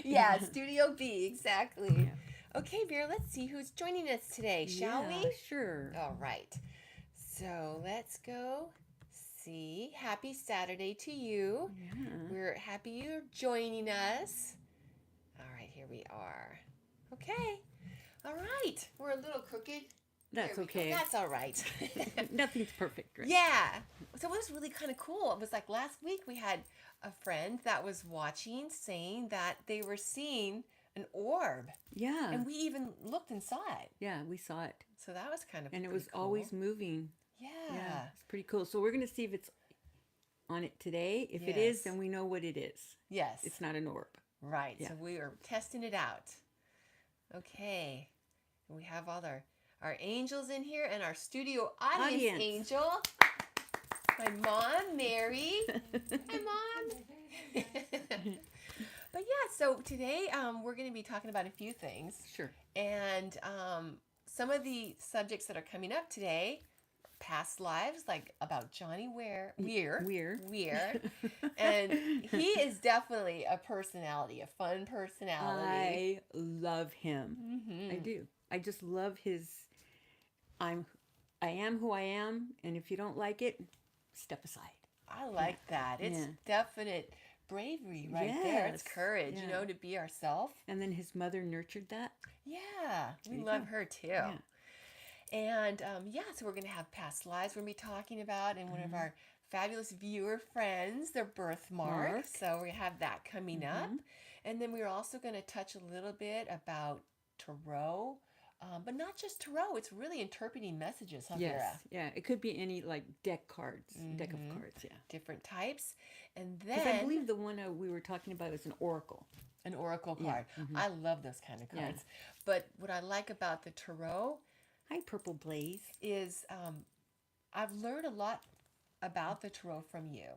Yeah, Studio B, exactly. Yeah. Okay, Vera, let's see who's joining us today, shall we? Sure. All right. So let's go see. Happy Saturday to you. Yeah. We're happy you're joining us. All right, here we are. Okay. All right. We're a little crooked. That's okay. That's all right. Nothing's perfect, right? Yeah. So it was really kind of cool. It was like last week we had a friend that was watching saying that they were seeing an orb. Yeah. And we even looked and saw it. Yeah, we saw it. So that was kind of And it pretty was cool. always moving. Yeah. Yeah, it's pretty cool. So we're going to see if it's on it today. If it Yes. is, then we know what it is. Yes. It's not an orb. Right. Yeah. So we are testing it out. Okay. We have all our angels in here and our studio audience angel. My mom, Mary. Hi, Mom. But yeah, so today we're going to be talking about a few things. Sure. And some of the subjects that are coming up today, past lives, like about Johnny Weir. And he is definitely a personality, a fun personality. I love him. Mm-hmm. I do. I just love his I am who I am, and if you don't like it, step aside. I like that. It's definite bravery right there. It's courage, to be ourselves. And then his mother nurtured that. Yeah, we love her too. Yeah. And so we're going to have past lives we're going to be talking about, and one of our fabulous viewer friends, their birthmark. So we have that coming up. And then we're also going to touch a little bit about tarot. But not just tarot, it's really interpreting messages, huh, Vera? Yeah, it could be any like deck of cards, different types. And then I believe the one we were talking about is an oracle. An oracle card. I love those kind of cards. But what I like about the tarot, hi Purple Blaze, is I've learned a lot about the tarot from you.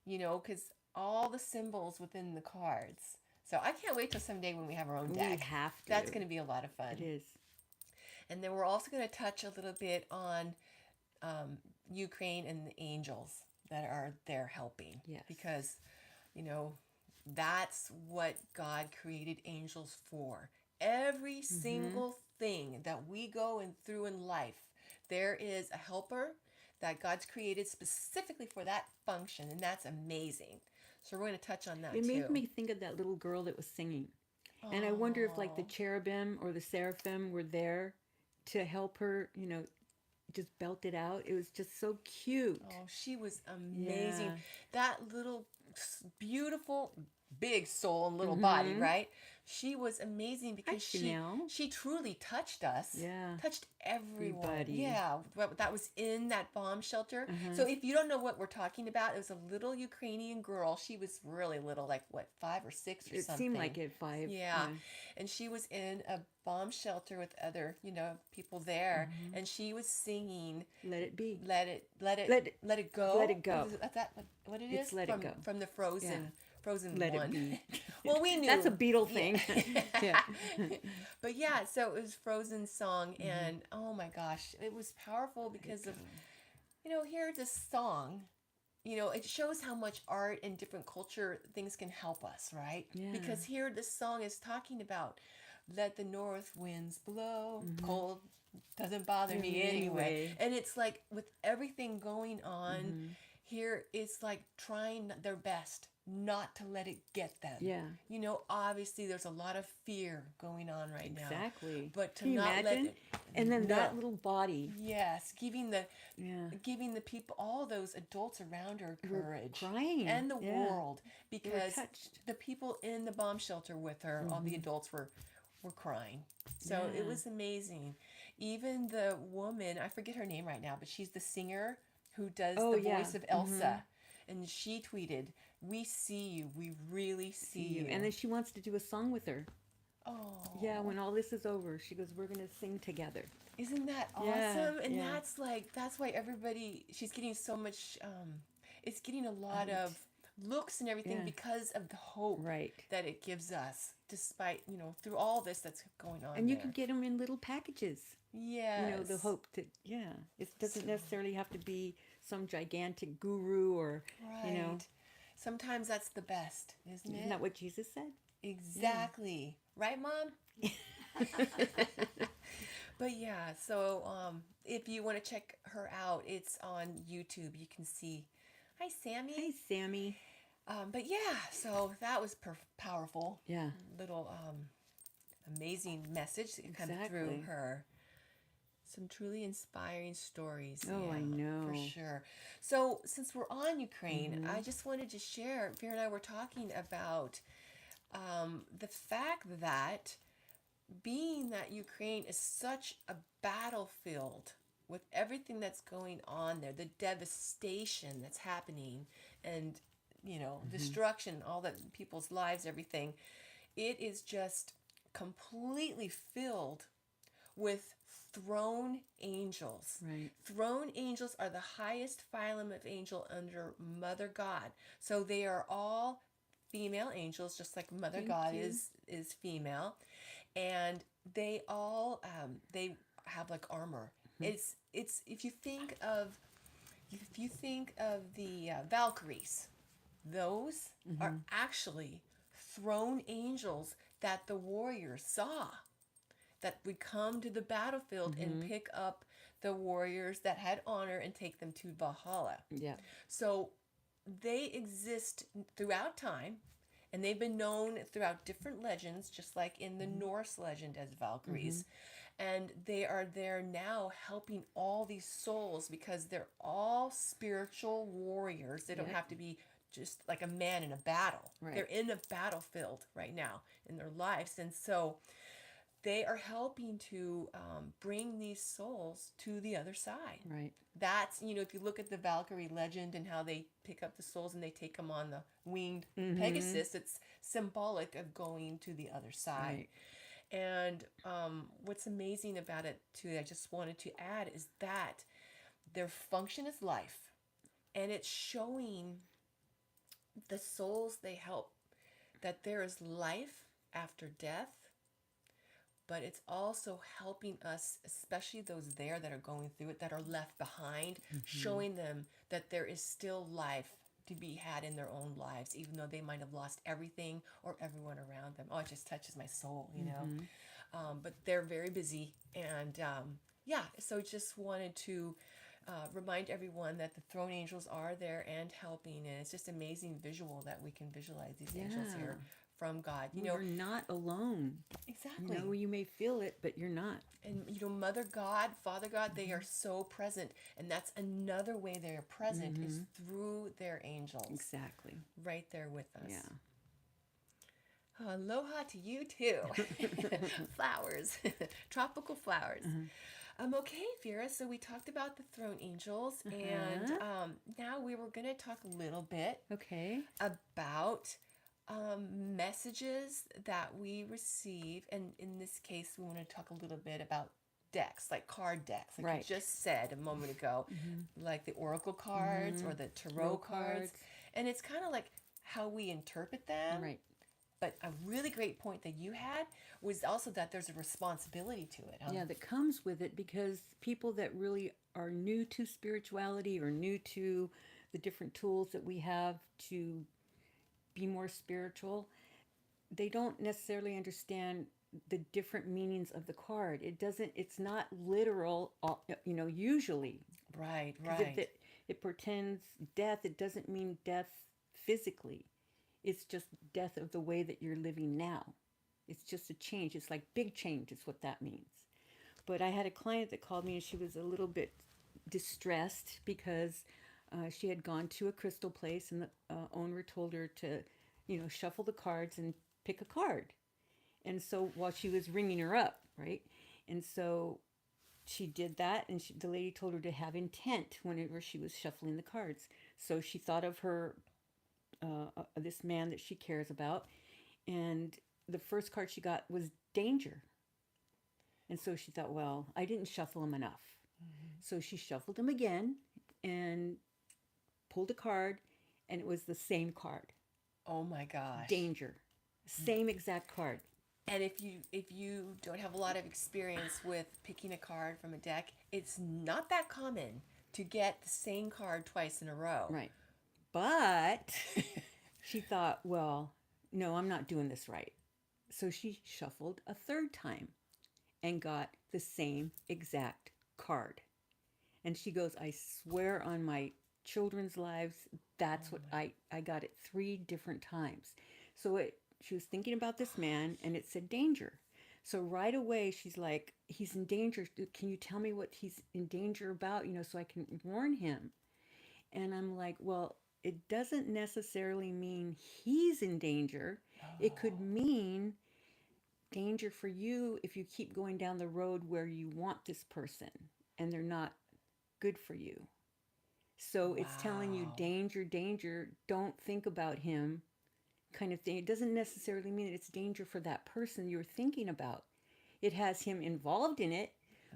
Because all the symbols within the cards. So I can't wait till someday when we have our own deck. We have to. That's going to be a lot of fun. It is. And then we're also going to touch a little bit on Ukraine and the angels that are there helping. Yes. Because, that's what God created angels for. Every single thing that we go through in life, there is a helper that God's created specifically for that function, and that's amazing. So we're going to touch on that too. It made me think of that little girl that was singing. And I wonder if like the cherubim or the seraphim were there to help her, just belt it out. It was just so cute. Oh, she was amazing. Yeah. That little beautiful big soul and little body, right? She was amazing because she truly touched us. Yeah. Touched everyone. Everybody. Yeah. That was in that bomb shelter. So if you don't know what we're talking about, it was a little Ukrainian girl. She was really little, like 5 or 6 or something. It seemed like it 5. Yeah. And she was in a bomb shelter with other, people there, and she was singing Let It Be. Let it go. Let It Go. Is that what it is? Let It Go. From the Frozen Let one. It Be. Well, we knew. That's a Beatle thing. Yeah. But yeah, so it was Frozen song, and oh my gosh, it was powerful because of, here this song, it shows how much art and different culture things can help us, right? Yeah. Because here this song is talking about, let the north winds blow, cold doesn't bother me anyway. And it's like with everything going on here, it's like trying their best not to let it get them. Yeah. Obviously there's a lot of fear going on right now. Exactly. But to Can you not imagine? let it, and then that little body. Yes, giving the people, all those adults around her, courage. Crying. And the world, because touched. the people in the bomb shelter with her, all the adults were crying. So it was amazing. Even the woman, I forget her name right now, but she's the singer who does the voice of Elsa. And she tweeted, "We see you. We really see you." And then she wants to do a song with her. Oh. Yeah, when all this is over, she goes, we're going to sing together. Isn't that awesome? And that's why she's getting so much, it's getting a lot of looks and everything because of the hope that it gives us, despite, through all this that's going on. And you can get them in little packages. Yes. The hope that, it doesn't necessarily have to be some gigantic guru or, Sometimes that's the best, isn't it? Isn't that what Jesus said? Exactly. Right, Mom? But yeah, so if you want to check her out, it's on YouTube. You can see. Hi, Hi, Sammy. Sammy. But yeah, so that was powerful. Yeah. Little amazing message that come through Exactly. her. Some truly inspiring stories. Oh, I For know. sure. So since we're on Ukraine, I Mm-hmm. just wanted to share. Vera and I were talking about the fact that being that Ukraine is such a battlefield with everything that's going on there, the devastation that's happening, and Mm-hmm. destruction, all that people's lives, everything, it is just completely filled with throne angels. Right. Throne angels are the highest phylum of angel under Mother God. So they are all female angels, just like Mother Thank God you. is female, and they all they have like armor. Mm-hmm. It's if you think of the Valkyries, those are Mm-hmm. actually throne angels that the warriors saw, that would come to the battlefield and Mm-hmm. pick up the warriors that had honor and take them to Valhalla. Yeah. So they exist throughout time, and they've been known throughout different legends, just like in the Mm-hmm. Norse legend as Mm-hmm. Valkyries. And they are there now helping all these souls because they're all spiritual warriors. They don't Yep. have to be just like a man in a battle. They're Right. in a battlefield right now in their lives. And so they are helping to bring these souls to the other side. Right. That's, if you look at the Valkyrie legend and how they pick up the souls and they take them on the winged Mm-hmm. Pegasus, it's symbolic of going to the other side. Right. And what's amazing about it, too, I just wanted to add, is that their function is life. And it's showing the souls they help that there is life after death, but it's also helping us, especially those there that are going through it, that are left behind, Mm-hmm. showing them that there is still life to be had in their own lives, even though they might have lost everything or everyone around them. Oh, it just touches my soul. Mm-hmm. But they're very busy. And yeah, so just wanted to remind everyone that the throne angels are there and helping. And it's just amazing visual that we can visualize these angels Yeah. here from God. Well, you're not alone. Exactly. You may feel it, but you're not. And Mother God, Father God, they are so present. And that's another way they are present is Mm-hmm. through their angels. Exactly. Right there with us. Yeah. Aloha to you too. Flowers. Tropical flowers. Okay, Vera, so we talked about the throne angels, and now we were going to talk a little bit Okay. about messages that we receive. And in this case, we want to talk a little bit about decks, like card decks, like Right. you just said a moment ago, like the oracle cards or the tarot cards. And it's kind of like how we interpret them. Right. But a really great point that you had was also that there's a responsibility to it. Yeah, that comes with it, because people that really are new to spirituality or new to the different tools that we have to be more spiritual, they don't necessarily understand the different meanings of the card. It's not literal, usually. Right, 'Cause right. if it portends death, it doesn't mean death physically. It's just death of the way that you're living now. It's just a change. It's like big change is what that means. But I had a client that called me, and she was a little bit distressed because she had gone to a crystal place, and the owner told her to, shuffle the cards and pick a card. And so while she was ringing her up, right? And so she did that, and the lady told her to have intent whenever she was shuffling the cards. So she thought of her this man that she cares about, and the first card she got was danger. And so she thought, well, I didn't shuffle him enough. So she shuffled him again and pulled a card, and it was the same card. Oh my gosh. Danger. Same exact card. And if you don't have a lot of experience with picking a card from a deck, it's not that common to get the same card twice in a row. Right. But she thought, well, no, I'm not doing this right. So she shuffled a third time and got the same exact card. And she goes, I swear on my children's lives, that's what I got it 3 different times. So she was thinking about this man and it said danger. So right away she's like, he's in danger. Can you tell me what he's in danger about, so I can warn him? And I'm like, well, it doesn't necessarily mean he's in danger. It could mean danger for you if you keep going down the road where you want this person and they're not good for you. So it's telling you danger, danger, don't think about him kind of thing. It doesn't necessarily mean that it's danger for that person you're thinking about. It has him involved in it,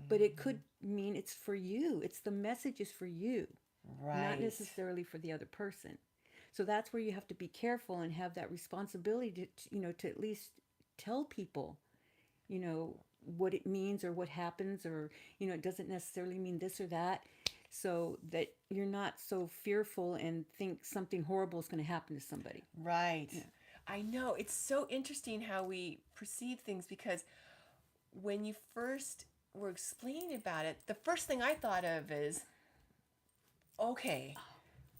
but it could mean it's for you. It's the message is for you, not necessarily for the other person. So that's where you have to be careful and have that responsibility to at least tell people, what it means or what happens, or, it doesn't necessarily mean this or that, so that you're not so fearful and think something horrible is going to happen to somebody. Right. Yeah. I know. It's so interesting how we perceive things, because when you first were explaining about it, the first thing I thought of is, okay,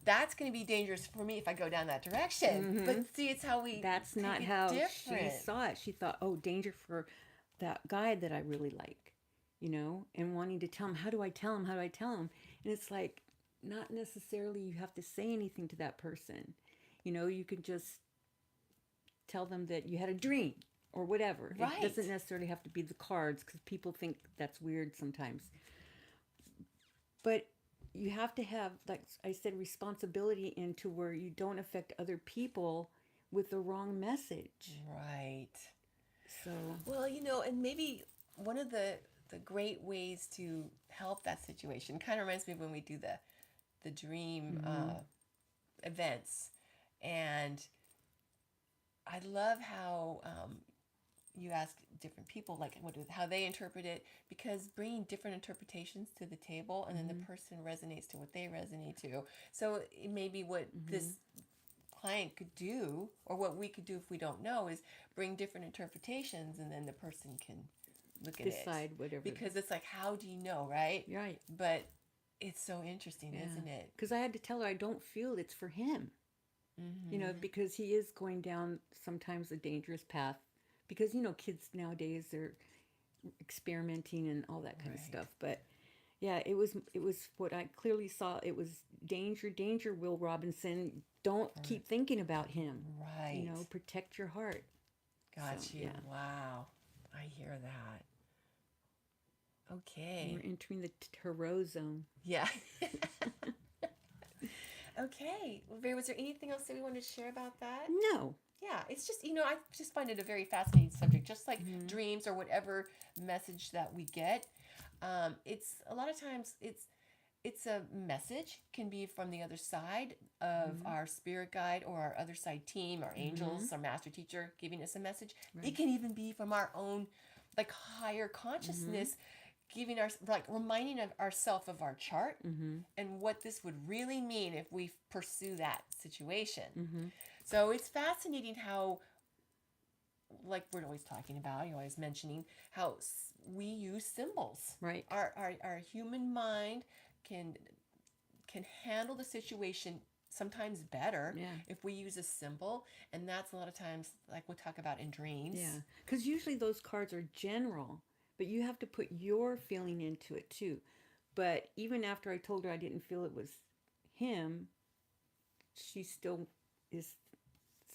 that's going to be dangerous for me if I go down that direction. But see, it's how we That's not how she saw it. She thought, oh, danger for that guy that I really like, and wanting to tell him, how do I tell him? And it's like, not necessarily you have to say anything to that person. You can just tell them that you had a dream or whatever. Right. It doesn't necessarily have to be the cards, because people think that's weird sometimes. But you have to have, like I said, responsibility into where you don't affect other people with the wrong message. Right. So, well, and maybe one of the great ways to help that situation kind of reminds me of when we do the dream events. And I love how you ask different people, like how they interpret it, because bringing different interpretations to the table, and then the person resonates to what they resonate to. So it may be what this client could do, or what we could do if we don't know, is bring different interpretations, and then the person can look at it, decide whatever. Because it's like, how do you know, right? Right. But it's so interesting, isn't it? Because I had to tell her I don't feel it's for him. Because he is going down sometimes a dangerous path. Because, kids nowadays, they're experimenting and all that kind of stuff. But yeah, it was what I clearly saw. It was danger, danger, Will Robinson. Don't keep thinking about him. Right. Protect your heart. Got you. Yeah. Wow. I hear that. Okay. We're entering the tarot zone. Yeah. Okay. Well, Vera, was there anything else that we wanted to share about that? No. Yeah, it's just, I just find it a very fascinating subject, just like dreams or whatever message that we get. It's a lot of times it's a message, can be from the other side of our spirit guide or our other side team, our angels, our master teacher giving us a message. Right. It can even be from our own like higher consciousness, giving our, like, reminding of ourselves of our chart and what this would really mean if we pursue that situation. So it's fascinating how, like we're always talking about, you're always mentioning how we use symbols. Right. Our human mind can handle the situation sometimes better if we use a symbol, and that's a lot of times, like we'll talk about in dreams. Yeah, because usually those cards are general, but you have to put your feeling into it too. But even after I told her I didn't feel it was him, she still is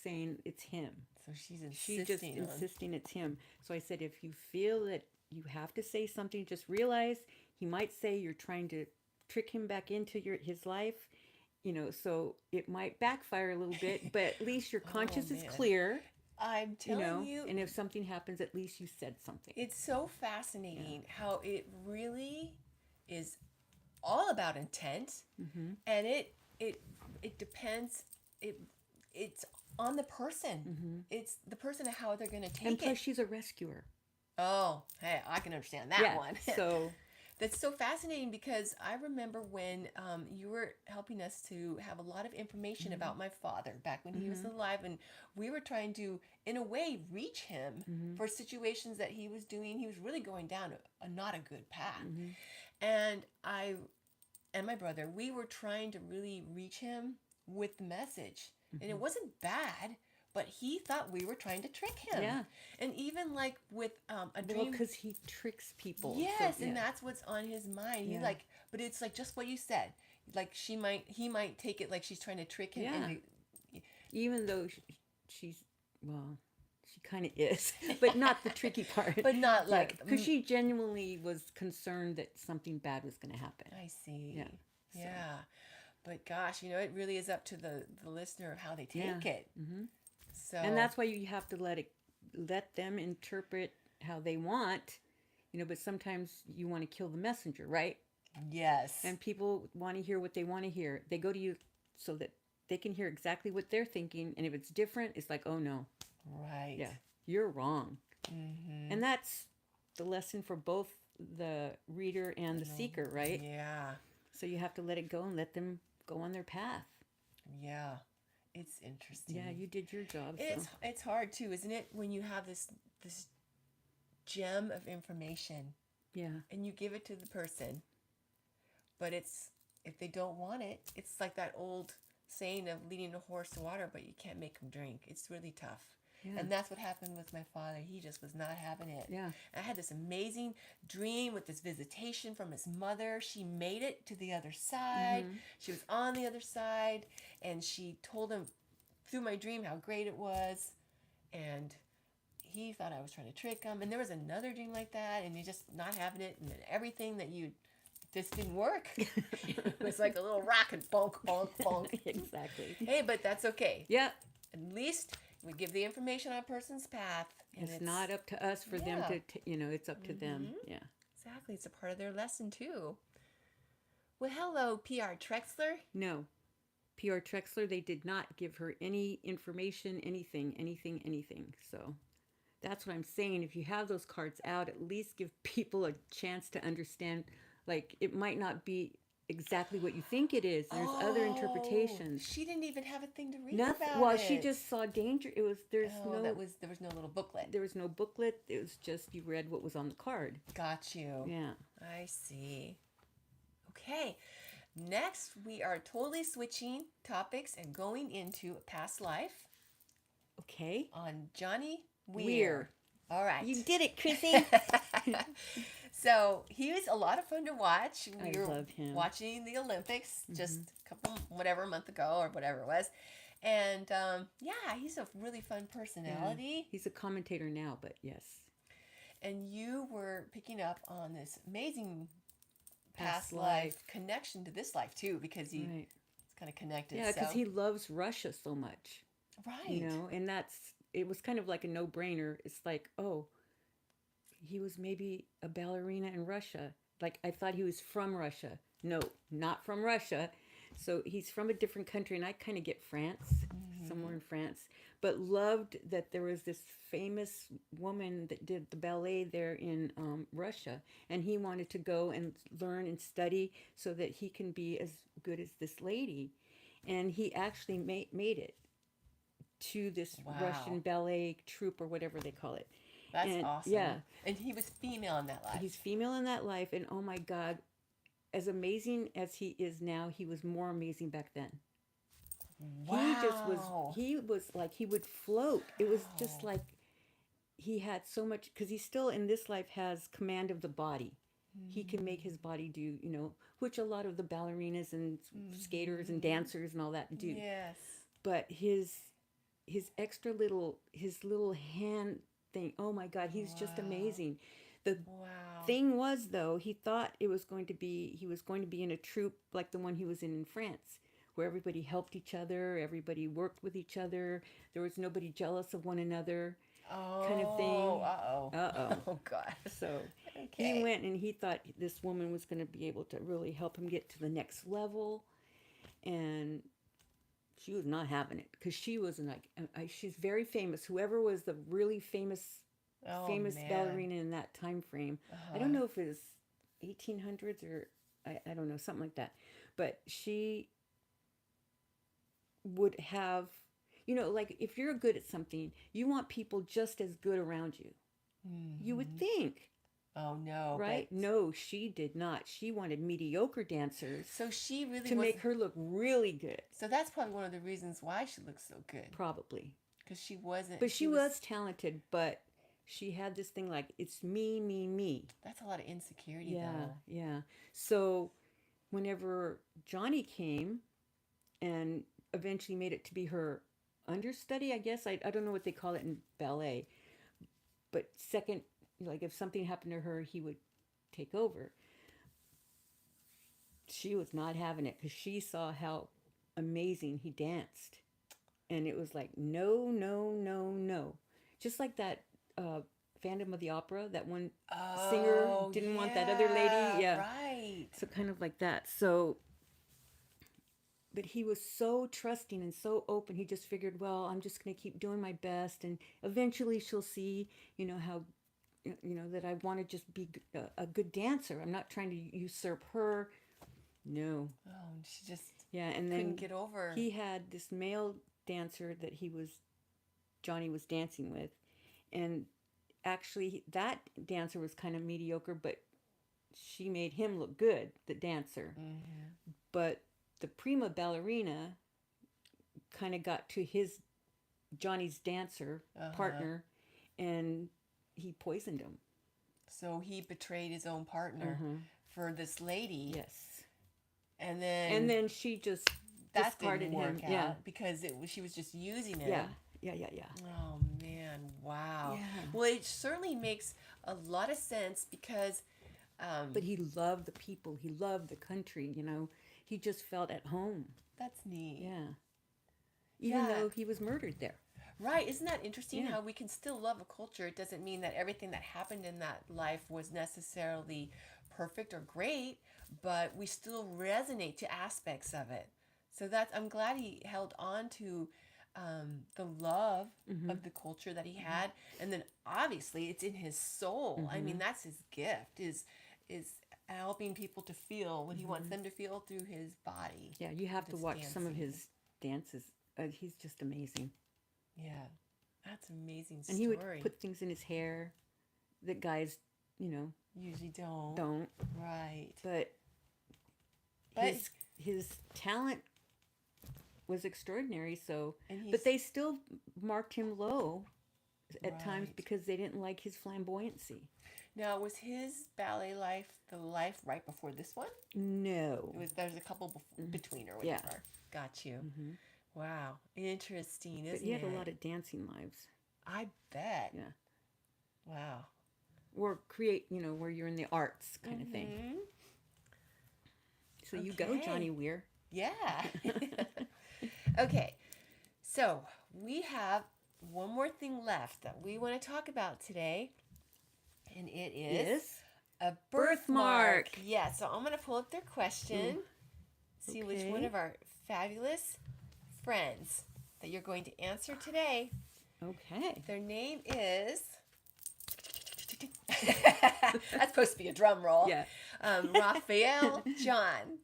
saying it's him. So she's insisting. She's just insisting it's him. So I said, if you feel that you have to say something, just realize he might say you're trying to trick him back into his life. So it might backfire a little bit, but at least your conscience is clear. I'm telling you. And if something happens, at least you said something. It's so fascinating how it really is all about intent, and it depends. It's on the person. It's the person and how they're going to take it. And plus, she's a rescuer. Oh, hey, I can understand that one. That's so fascinating because I remember when you were helping us to have a lot of information about my father back when he was alive, and we were trying to, in a way, reach him for situations that he was doing. He was really going down not a good path. And I and my brother, we were trying to really reach him with the message. And it wasn't bad, but he thought we were trying to trick him. Yeah. And even like with a dream. Well, because he tricks people. Yes, so, and that's what's on his mind. He Yeah. like, but it's like just what you said. Like he might take it like she's trying to trick him. Yeah. Into, Even though she's, well, she kind of is, but not the tricky part. but not like because she genuinely was concerned that something bad was going to happen. I see. Yeah. Yeah. But gosh, it really is up to the listener of how they take it. So And that's why you have to let them interpret how they want, but sometimes you want to kill the messenger, right? yes. And people want to hear what they want to hear. They go to you so that they can hear exactly what they're thinking. And if it's different, it's like, oh no, right. yeah, you're wrong. And that's the lesson for both the reader and the seeker, right? Yeah. So you have to let it go and let them go on their path. Yeah. It's interesting. Yeah, you did your job. It's hard too, isn't it, when you have this gem of information. Yeah. And you give it to the person, but if they don't want it, it's like that old saying of leading a horse to water, but you can't make him drink. It's really tough. Yeah. And that's what happened with my father. He just was not having it. Yeah. I had this amazing dream with this visitation from his mother. She made it to the other side. She was on the other side, and she told him through my dream how great it was. And he thought I was trying to trick him. And there was another dream like that, and he's just not having it. And then everything that just didn't work. It was like a little rock and bonk, bonk, bonk. Exactly. Hey, but that's okay. Yeah. At least we give the information on a person's path. And It's not up to us for them to, it's up to them. Yeah. Exactly. It's a part of their lesson, too. Well, hello, PR Trexler. No. PR Trexler, they did not give her any information, anything. So that's what I'm saying. If you have those cards out, at least give people a chance to understand. Like, it might not be exactly what you think it is. There's other interpretations. She didn't even have a thing to read Nothing. about Well, it. she just saw danger. There was no little booklet. There was no booklet. It was just you read what was on the card. Got you. Yeah. I see. Okay. Next, we are totally switching topics and going into a past life Okay. on Johnny Weir. Weir. All right. You did it, Chrissy. So he was a lot of fun to watch. We were love him. watching the Olympics just a month ago or whatever it was. And he's a really fun personality. Yeah. He's a commentator now, but yes. And you were picking up on this amazing past life connection to this life too, because he's kind of connected. Yeah, because he loves Russia so much. Right. And it was kind of like a no-brainer. It's like, oh, he was maybe a ballerina in Russia. Like, I thought he was from Russia. No, not from Russia. So he's from a different country, and I kind of get France, somewhere in France, but loved that there was this famous woman that did the ballet there in Russia, and he wanted to go and learn and study so that he can be as good as this lady. And he actually made it to this Russian ballet troupe or whatever they call it. That's awesome. Yeah. And he was female in that life. He's female in that life, and oh my God, as amazing as he is now, he was more amazing back then. Wow. He was like, he would float. It was just like he had so much, because he still in this life has command of the body. He can make his body do, which a lot of the ballerinas and skaters and dancers and all that do. Yes. But his extra little, his little hand thing, oh my God, he's just amazing. The thing was, though, he thought he was going to be in a troupe like the one he was in France, where everybody helped each other, everybody worked with each other, there was nobody jealous of one another, kind of thing. Oh, God. So he went and he thought this woman was going to be able to really help him get to the next level, and she was not having it, because she was she's very famous. Whoever was the really famous ballerina in that time frame. I don't know if it was 1800s or I don't know, something like that. But she would have, like if you're good at something, you want people just as good around you. You would think. Oh no, right? No, she did not. She wanted mediocre dancers. So she really to make her look really good. So that's probably one of the reasons why she looks so good. Probably. Because she wasn't. But she was talented, but she had this thing like, it's me, me, me. That's a lot of insecurity, though. Yeah. So whenever Johnny came and eventually made it to be her understudy, I guess, I don't know what they call it in ballet, but second, like if something happened to her, he would take over. She was not having it because she saw how amazing he danced. And it was like, no, no, no, no. Just like that Phantom of the Opera, that one singer didn't want that other lady. Yeah. Right. So kind of like that. So, but he was so trusting and so open. He just figured, well, I'm just going to keep doing my best. And eventually she'll see, how, that I want to just be a good dancer. I'm not trying to usurp her. No. Oh, she just and then couldn't get over. He had this male dancer that Johnny was dancing with, and actually that dancer was kind of mediocre, but she made him look good, the dancer. Mm-hmm. But the prima ballerina kind of got to Johnny's dancer partner, and he poisoned him. So he betrayed his own partner for this lady. Yes. And then she just that discarded didn't work him. out because she was just using him. Yeah. Oh man, wow. Yeah. Well, it certainly makes a lot of sense because but he loved the people, he loved the country, he just felt at home. That's neat. Yeah. Even though he was murdered there. Right. Isn't that interesting how we can still love a culture? It doesn't mean that everything that happened in that life was necessarily perfect or great, but we still resonate to aspects of it. So I'm glad he held on to the love of the culture that he had. And then obviously it's in his soul. I mean, that's his gift is helping people to feel what he wants them to feel through his body. Yeah, you have to watch some of his dances. He's just amazing. Yeah, that's an amazing story. And he would put things in his hair that guys, usually don't. Don't. Right. But his talent was extraordinary. So, but they still marked him low at times because they didn't like his flamboyancy. Now, was his ballet life the life right before this one? No. There's a couple between or whatever. Yeah. Got you. Mm-hmm. Wow. Interesting, isn't it? But he had a lot of dancing lives. I bet. Yeah. Wow. Or create, where you're in the arts kind of thing. So you go, Johnny Weir. Yeah. Okay. So we have one more thing left that we want to talk about today. And it is a birthmark. Yeah. So I'm going to pull up their question. See which one of our fabulous friends that you're going to answer today. Okay. Their name is... That's supposed to be a drum roll. Yeah. RAPHAEL John.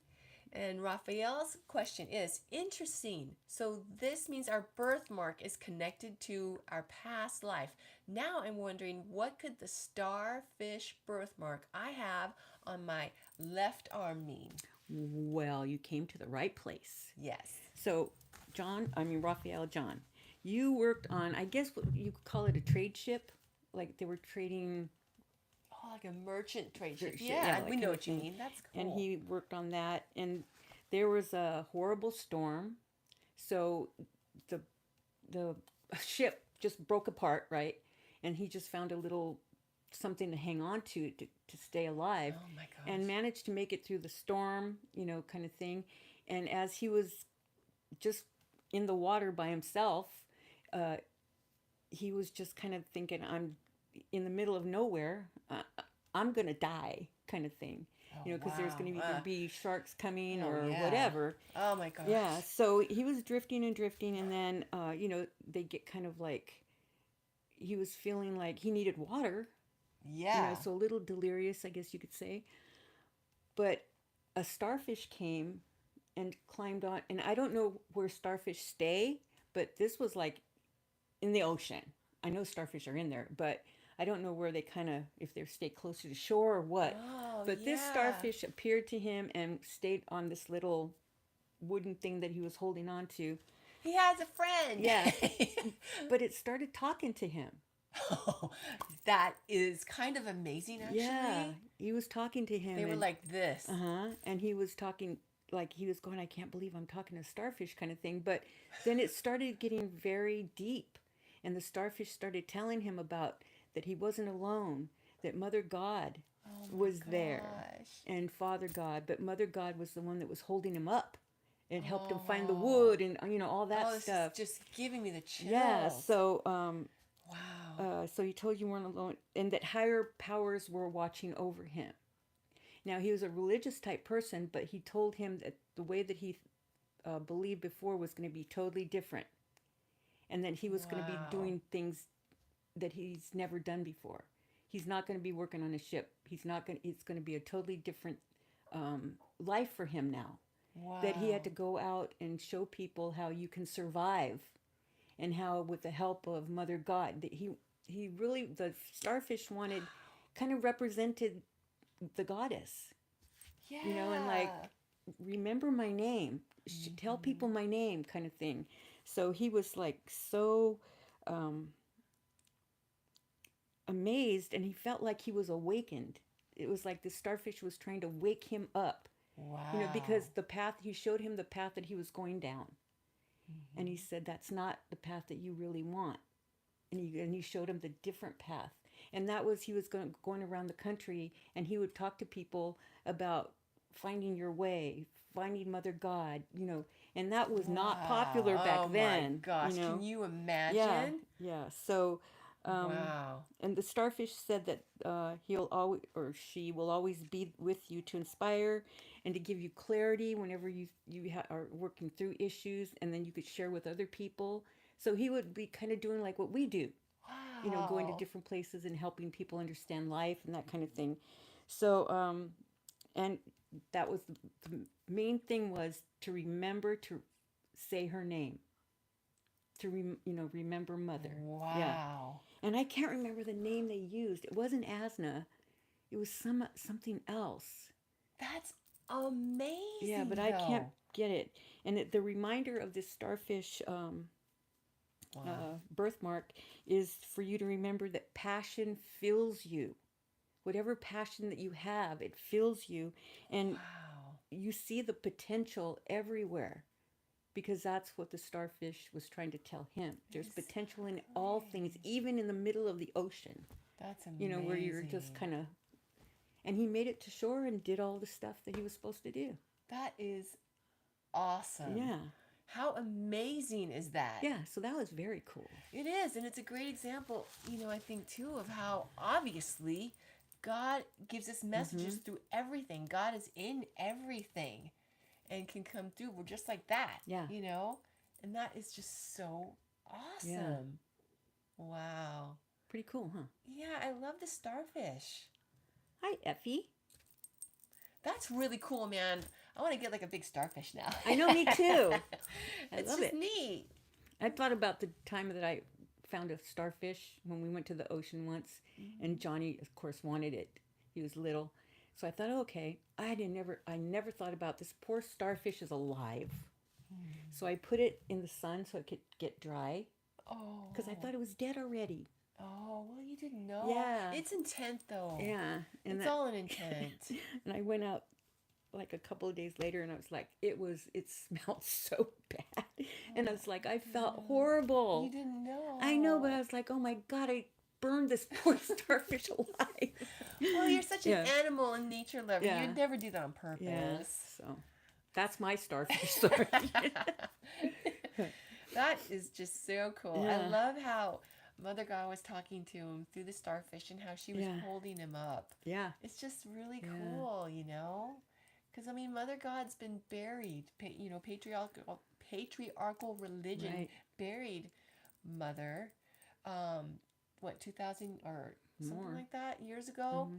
And RAPHAEL's question is, interesting. So this means our birthmark is connected to our past life. Now I'm wondering, what could the starfish birthmark I have on my left arm mean? Well, you came to the right place. Yes. So, RAPHAEL John, you worked on, I guess what you could call it a trade ship. Like they were trading... Oh, like a merchant trade ship. Yeah, we know what you mean. That's cool. And he worked on that. And there was a horrible storm. So the ship just broke apart, right? And he just found a little something to hang on to stay alive. Oh, my gosh. And managed to make it through the storm, kind of thing. And as he was just in the water by himself, he was just kind of thinking, I'm in the middle of nowhere. I'm going to die kind of thing. Because there's going to either be sharks coming or whatever. Oh, my gosh. Yeah, so he was drifting, and then, they get kind of like, he was feeling like he needed water. Yeah. So a little delirious, I guess you could say. But a starfish came and climbed on, and I don't know where starfish stay, but this was like in the ocean. I know starfish are in there, but I don't know where they kind of, if they stay closer to shore or what. Oh, But this yeah. starfish appeared to him and stayed on this little wooden thing that he was holding on to. He has a friend. Yeah. But it started talking to him. Oh, that is kind of amazing, actually. Yeah. He was talking to him. They were and, like this. And he was talking, like he was going, I can't believe I'm talking to starfish kind of thing. But then it started getting very deep. And the starfish started telling him about that he wasn't alone, that Mother God was there and Father God. But Mother God was the one that was holding him up and helped him find the wood and, all that this stuff. Is just giving me the chills. Yeah. So, wow. So he told you weren't alone and that higher powers were watching over him. Now, he was a religious type person, but he told him that the way that he believed before was going to be totally different. And that he was going to be doing things that he's never done before. He's not going to be working on a ship. It's going to be a totally different life for him now. Wow. That he had to go out and show people how you can survive and how with the help of Mother God, that he really, the starfish kind of represented the goddess. Yeah. And like, remember my name, tell people my name kind of thing. So he was like so amazed, and he felt like he was awakened. It was like the starfish was trying to wake him up. Wow. Because he showed him the path that he was going down. And he said, that's not the path that you really want. And he showed him the different path. And that was, he was going around the country, and he would talk to people about finding your way, finding Mother God, and that was not popular back then. Oh my gosh, can you imagine? Yeah. So, wow. And the starfish said that he'll always, or she will always be with you to inspire and to give you clarity whenever you are working through issues, and then you could share with other people. So he would be kind of doing like what we do, Wow. going to different places and helping people understand life and that kind of thing. So, and that was the main thing, was to remember to say her name, to remember Mother. Wow. Yeah. And I can't remember the name they used. It wasn't Asna. It was something else. That's amazing. Yeah, but I can't get it. And the reminder of this starfish birthmark is for you to remember that passion fills you. Whatever passion that you have, it fills you. And you see the potential everywhere. Because that's what the starfish was trying to tell him. There's potential in all things, even in the middle of the ocean. That's amazing. Where you're just kind of... And he made it to shore and did all the stuff that he was supposed to do. That is awesome. Yeah. How amazing is that? Yeah, so that was very cool. It is, and it's a great example, I think, too, of how obviously God gives us messages through everything. God is in everything and can come through. We're just like that. Yeah. And that is just so awesome. Yeah. Wow. Pretty cool, huh? Yeah, I love the starfish. Hi, Effie. That's really cool, man. I want to get like a big starfish now. I know, me too. It's love just it. neat. I thought about the time that I found a starfish when we went to the ocean once, and Johnny, of course, wanted it. He was little. So I thought, okay, I never thought about this. Poor starfish is alive. So I put it in the sun so it could get dry. Oh. Because I thought it was dead already. Oh, well, you didn't know. Yeah. It's intent, though. Yeah. It's all an intent. And I went out like a couple of days later, and I was like, it smelled so bad. And I was like, I felt horrible. You didn't know. I know, but I was like, oh my God, I burned this poor starfish alive. Well, you're such an animal and nature lover. Yeah. You'd never do that on purpose. Yeah, so that's my starfish story. That is just so cool. Yeah. I love how Mother God was talking to him through the starfish and how she was holding him up. Yeah. It's just really cool, Because, Mother God's been buried. Patriarchal religion buried Mother, 2,000 or something like that years ago.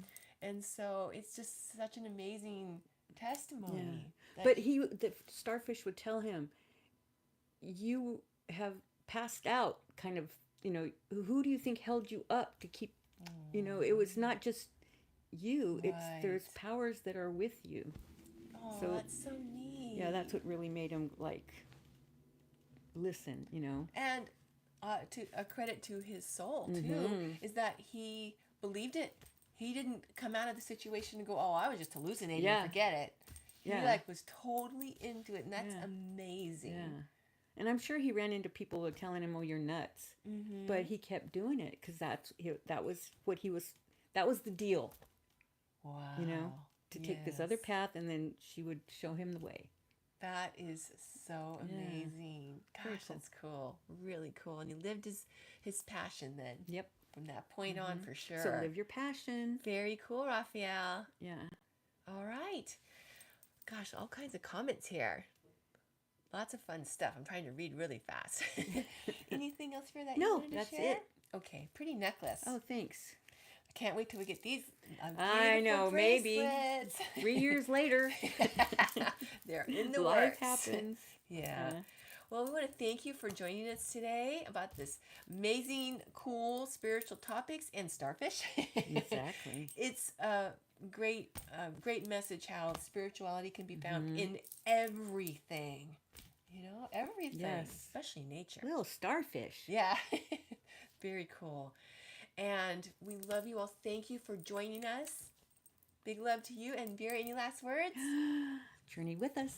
And so it's just such an amazing testimony. Yeah. But the starfish would tell him, you have passed out, kind of, who do you think held you up to keep, it was not just you, it's there's powers that are with you. Oh, so that's so neat. Yeah, that's what really made him listen, And to a credit to his soul too, is that he believed it. He didn't come out of the situation and go, "Oh, I was just hallucinating, forget it." He was totally into it, and that's amazing. Yeah. And I'm sure he ran into people who were telling him, "Oh, you're nuts," but he kept doing it because that was the deal. Wow. To take this other path, and then she would show him the way. That is so amazing. Gosh, that's cool. Really cool. And he lived his passion then. Yep. From that point on, for sure. So live your passion. Very cool, Raphael. Yeah. All right. Gosh, all kinds of comments here. Lots of fun stuff. I'm trying to read really fast. Anything else for that you wanted to that's share? it. Okay, pretty necklace. Oh, thanks. I can't wait till we get these. I know, maybe 3 years later. They're in the Life works. happens. Yeah. Well, we want to thank you for joining us today about this amazing, cool spiritual topics and starfish. Exactly. It's a great message how spirituality can be found in everything. Everything. Yes. Especially nature. Little starfish. Yeah. Very cool. And we love you all. Thank you for joining us. Big love to you. And Vera, any last words? Journey with us.